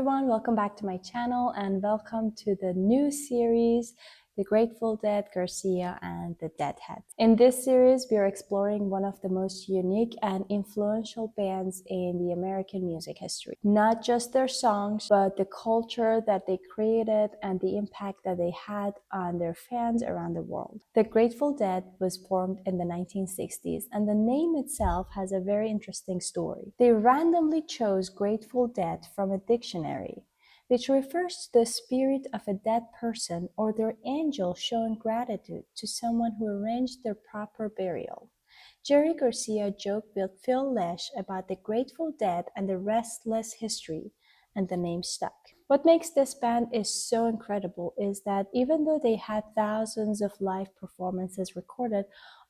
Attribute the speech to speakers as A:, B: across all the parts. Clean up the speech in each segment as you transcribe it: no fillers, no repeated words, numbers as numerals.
A: everyone, welcome back to my channel and welcome to the new series, The Grateful Dead, Garcia, and the Deadheads. In this series, we are exploring one of the most unique and influential bands in the American music history. Not just their songs, but the culture that they created and the impact that they had on their fans around the world. The Grateful Dead was formed in the 1960s, and the name itself has a very interesting story. They randomly chose Grateful Dead from a dictionary, which refers to the spirit of a dead person or their angel showing gratitude to someone who arranged their proper burial. Jerry Garcia joked with Phil Lesh about the Grateful Dead and the restless history, and the name stuck. What makes this band is so incredible is that even though they had thousands of live performances recorded,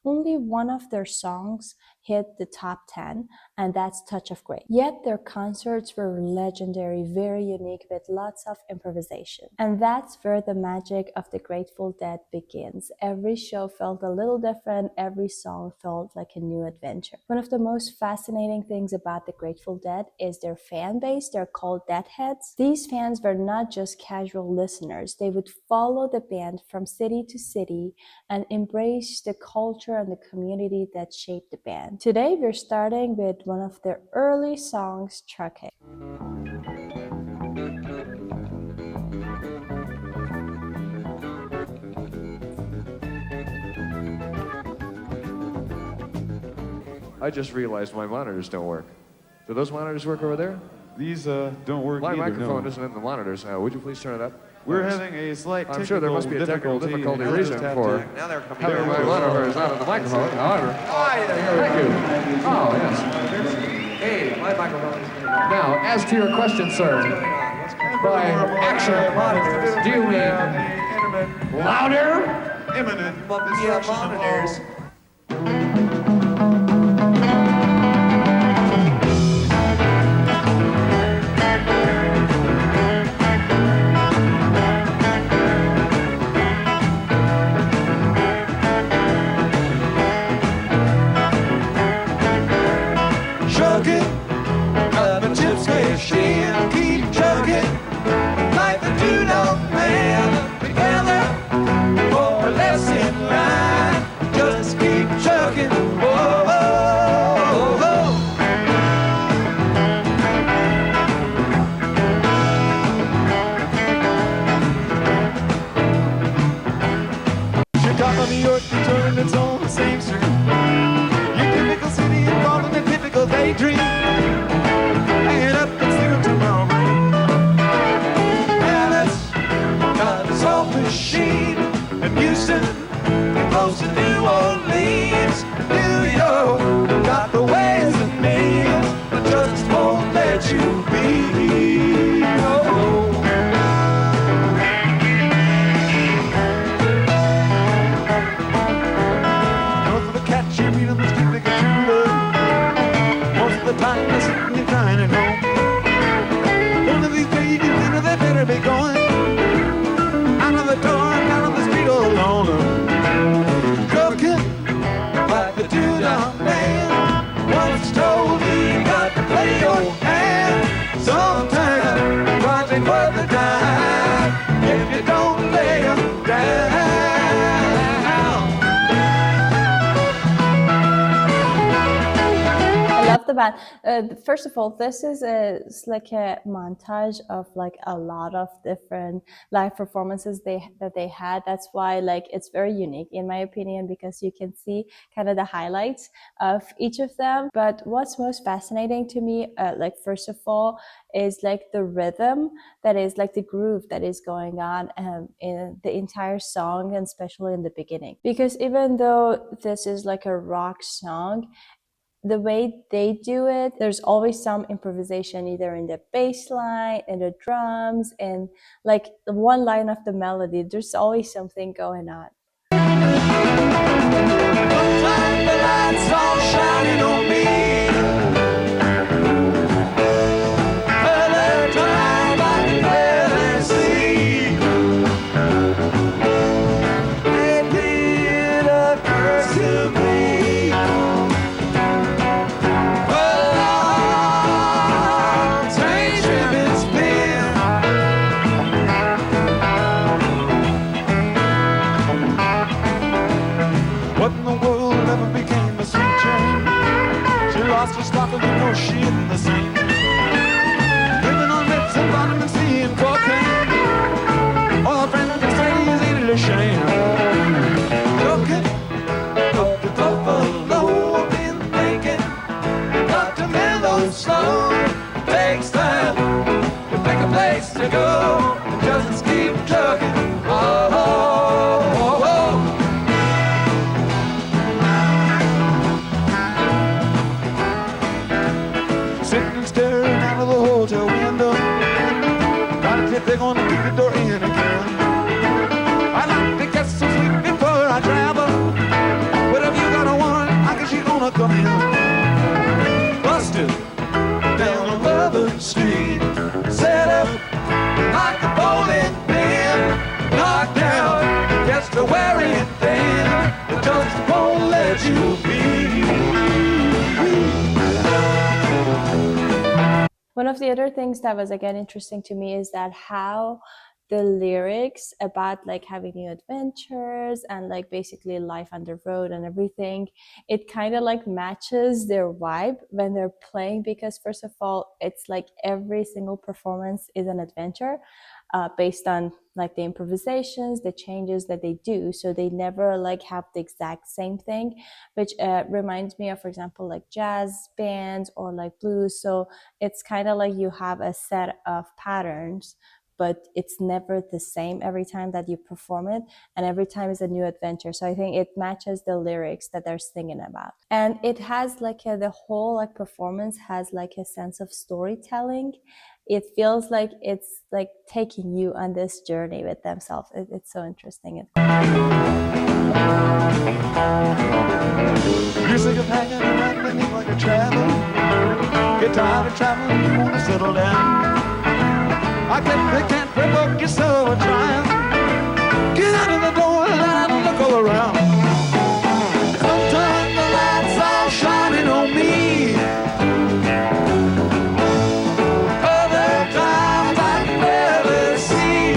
A: only one of their songs hit the top 10, and that's Touch of Grey. Yet their concerts were legendary, very unique, with lots of improvisation. And that's where the magic of the Grateful Dead begins. Every show felt a little different, every song felt like a new adventure. One of the most fascinating things about the Grateful Dead is their fan base. They're called Deadheads. These fans were not just casual listeners. They would follow the band from city to city and embrace the culture and the community that shaped the band. Today we're starting with one of their early songs, Truckin.
B: I just realized my monitors don't work. Do those monitors work over there?
C: These don't work
B: My
C: either,
B: microphone
C: no.
B: isn't in the monitors. Would you please turn it up?
C: We're
B: Thanks.
C: having a slight
B: I'm sure there must be a technical difficulty
C: and
B: reason
C: just have
B: for
C: to-
B: having my monitor is not on the microphone. However, thank you. Oh, yes. Hey, my microphone is now, as to your question, sir, by action, do you mean louder?
C: Imminent
D: monitors.
E: Chugging, up a chips machine, keep chugging, like the two-dog man, together, more or less in line, just keep chugging, whoa, whoa, whoa. Chicago, New York, Detroit, it's all the same street. Your typical city involved in a typical daydream. Hanging up and sleeping tomorrow. Dallas, got this whole machine. And Houston, and close to New Orleans. New York, got the ways and means, but just won't let you be. Oh. North of the catchy rhythm is too big a true love. Most of the time they're sitting and crying at home. One of these days you know they better be going out of the door and down on the street all alone. Truckin', like the two-dog man, once told me you got to play your hand. Sometimes twice ain't worth the time if you don't lay 'em down.
A: I love the band. First of all, this is it's like a montage of like a lot of different live performances that they had. That's why like it's very unique in my opinion, because you can see kind of the highlights of each of them. But what's most fascinating to me, like first of all, is like the rhythm that is like the groove that is going on in the entire song, and especially in the beginning. Because even though this is like a rock song, the way they do it, there's always some improvisation, either in the bass line, in the drums, and like the one line of the melody. There's always something going on.
E: One time the lights all shining on me. Other time I can clearly see. Maybe it occurs to me. Well, strange if it's been if they're gonna kick the door in again. I like to get so sweet before I travel. But if you got a woman, I guess she's gonna come in. Busted down a Lover Street, set up like a bowling pin, knocked out just a wearing thin. The just won't let you be.
A: One of the other things that was again interesting to me is that how the lyrics about like having new adventures and like basically life on the road and everything, it kind of like matches their vibe when they're playing, because first of all, it's like every single performance is an adventure based on like the improvisations, the changes that they do. So they never like have the exact same thing, which reminds me of, for example, like jazz bands or like blues. So it's kind of like you have a set of patterns, but it's never the same every time that you perform it, and every time is a new adventure. So I think it matches the lyrics that they're singing about, and it has like the whole like performance has like a sense of storytelling. It feels like it's like taking you on this journey with themselves. It's so interesting.
E: You're sick of hanging around and living like a traveler. Get tired of traveling, you wanna settle down. I guess they can't provoke you, so we're trying. Get out of the door and look all around. Sometimes the lights are shining on me. Other times I never see.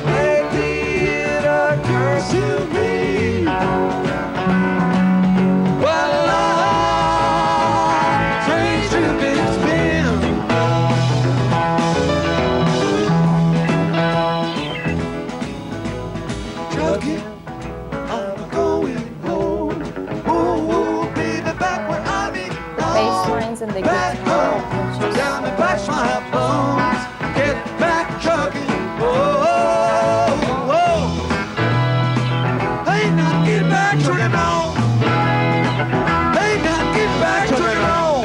E: Lately it occurs to me. What a long, strange trip it's been. Truckin', I'm going home. Ooh, baby, back where I belong.
A: Bass lines and the
E: Back
A: guitar,
E: home,
A: which is
E: down and back my bones. Get back truckin'. Oh, oh, oh. Hey, now get back truckin' on. Hey, now get back truckin' on.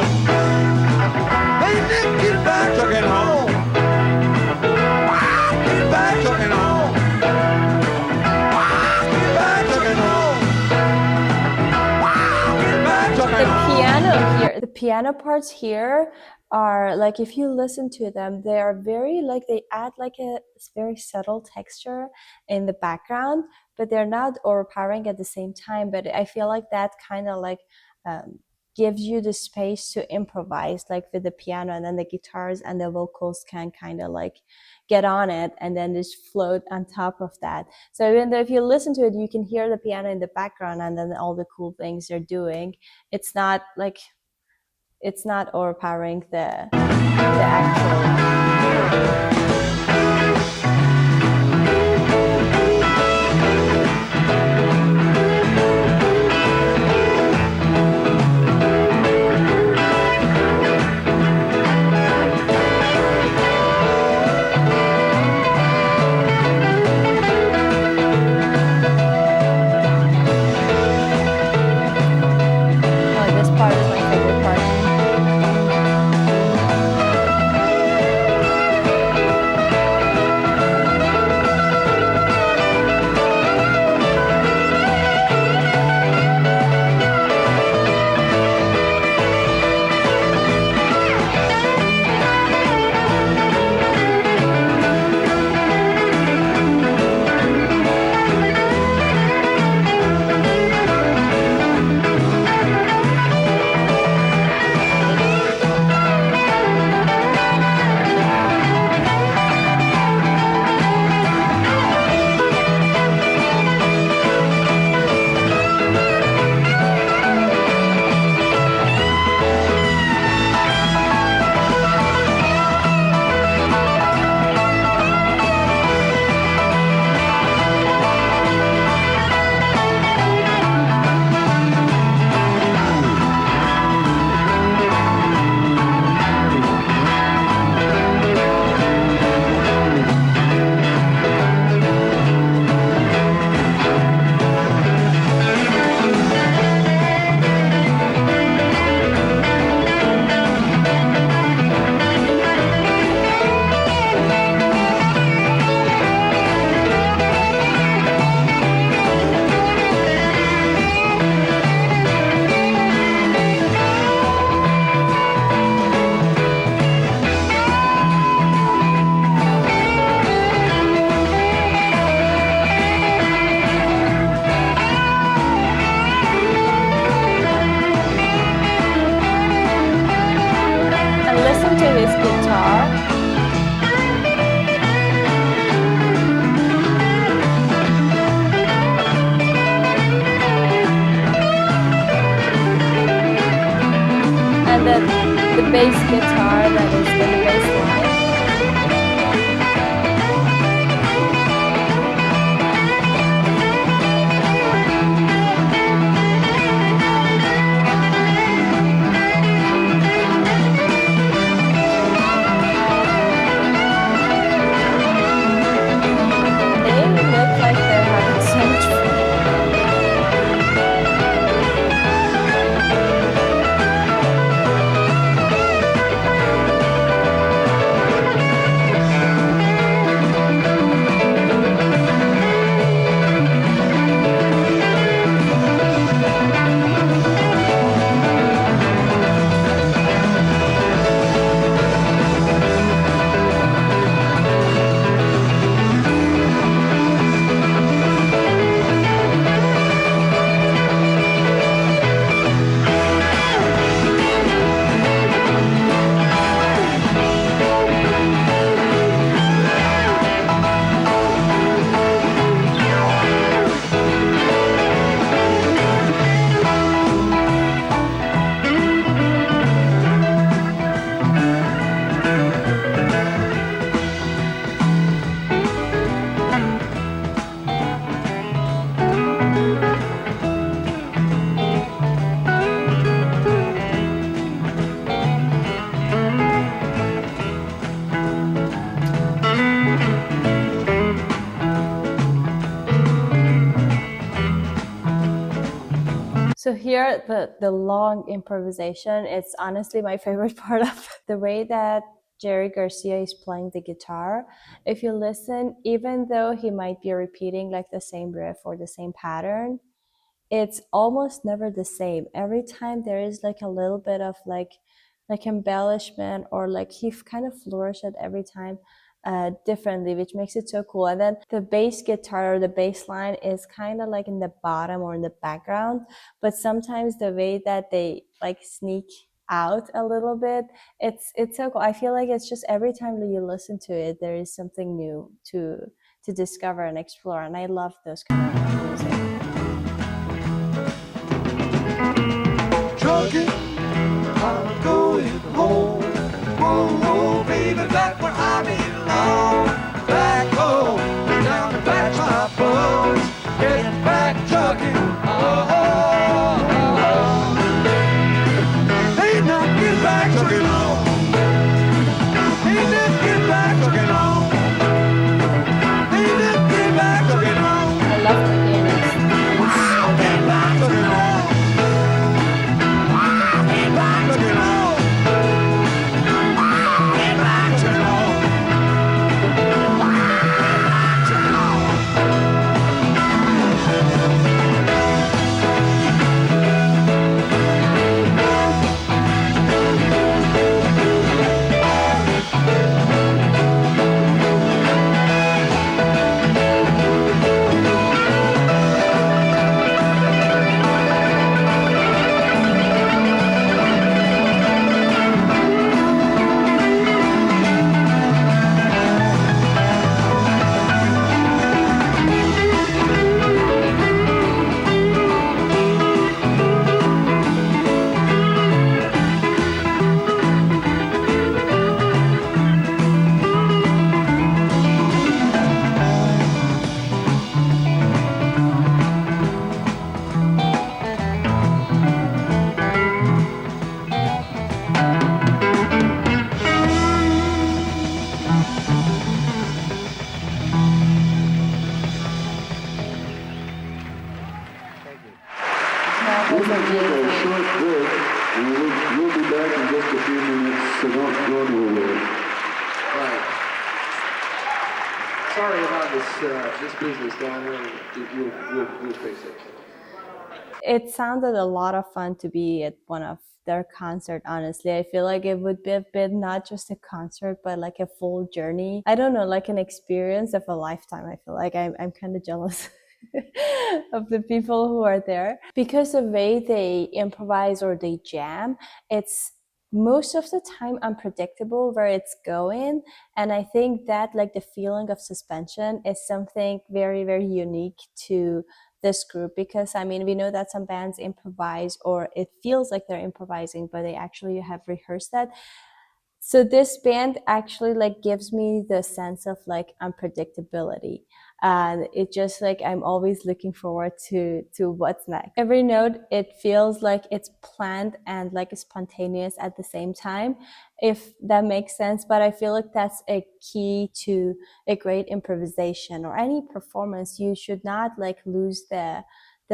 E: Hey, now get back truckin' on. Get back truckin' on. Get back truckin' on. Get back
A: the
E: truckin' on.
A: piano here. The piano parts here are like, if you listen to them, they are very like, they add like a very subtle texture in the background, but they're not overpowering at the same time. But I feel like that kind of like gives you the space to improvise like with the piano, and then the guitars and the vocals can kind of like get on it and then just float on top of that. So even though if you listen to it, you can hear the piano in the background and then all the cool things they're doing. It's not like, it's not overpowering the actual. Oh, this part is my favorite part. guitar. And then the bass guitar that is in the bass line. They look like they're having so much fun. So here, the long improvisation, it's honestly my favorite part of the way that Jerry Garcia is playing the guitar. If you listen, even though he might be repeating like the same riff or the same pattern, it's almost never the same. Every time there is like a little bit of like embellishment, or like he kind of flourished it every time differently, which makes it so cool. And then the bass guitar or the bass line is kind of like in the bottom or in the background, but sometimes the way that they like sneak out a little bit, it's so cool. I feel like it's just every time that you listen to it, there is something new to discover and explore, and I love those kind of music.
E: Truckin', I'm going home. Whoa, whoa, baby, back where I belong. Back home, down to patch my bones. Getting back truckin', oh, oh, oh. Ain't not get back truckin' on. Ain't not get back truckin' on. Ain't not get back truckin' on.
A: I love the pianist.
E: Get back truckin' on.
A: That was
D: We'll take a
A: amazing.
D: short break, and we'll be back in just a few minutes, so don't go anywhere.
B: Right. Sorry about this business down there. We'll fix it.
A: It sounded a lot of fun to be at one of their concert. Honestly, I feel like it would be a bit not just a concert, but like a full journey. I don't know, like an experience of a lifetime. I feel like I'm kind of jealous of the people who are there, because the way they improvise or they jam, it's most of the time unpredictable where it's going. And I think that like the feeling of suspension is something very, very unique to this group, because I mean, we know that some bands improvise, or it feels like they're improvising, but they actually have rehearsed that. So this band actually like gives me the sense of like unpredictability, and it just like I'm always looking forward to what's next. Every note, it feels like it's planned and like spontaneous at the same time, if that makes sense. But I feel like that's a key to a great improvisation or any performance. You should not like lose the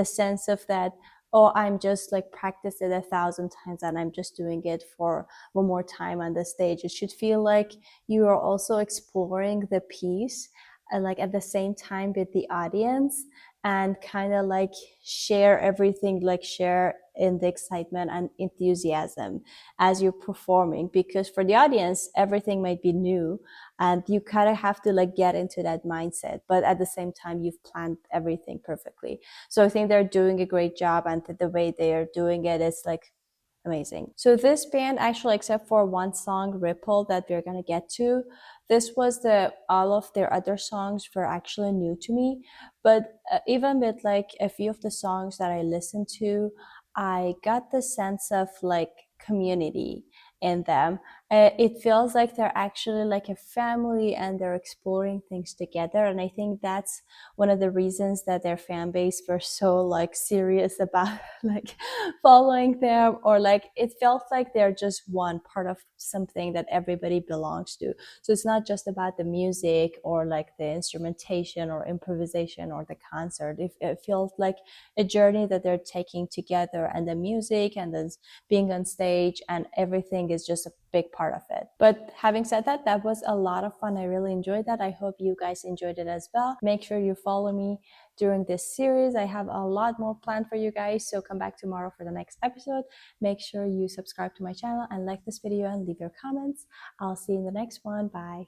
A: sense of that, oh, I'm just like practiced it 1,000 times and I'm just doing it for one more time on the stage. It should feel like you are also exploring the piece, and like at the same time with the audience, and kind of like share everything, like share in the excitement and enthusiasm as you're performing, because for the audience everything might be new and you kind of have to like get into that mindset, but at the same time you've planned everything perfectly. So I think they're doing a great job, and the way they are doing it is like amazing. So this band actually, except for one song, Ripple, that we're gonna get to, this was all of their other songs were actually new to me. But even with like a few of the songs that I listened to, I got the sense of like community in them. It feels like they're actually like a family and they're exploring things together. And I think that's one of the reasons that their fan base were so like serious about like following them, or like it felt like they're just one part of something that everybody belongs to. So it's not just about the music or like the instrumentation or improvisation or the concert. It feels like a journey that they're taking together, and the music and the being on stage and everything is just a big part of it. But having said that, that was a lot of fun. I really enjoyed that. I hope you guys enjoyed it as well. Make sure you follow me during this series. I have a lot more planned for you guys, so come back tomorrow for the next episode. Make sure you subscribe to my channel and like this video and leave your comments. I'll see you in the next one. Bye.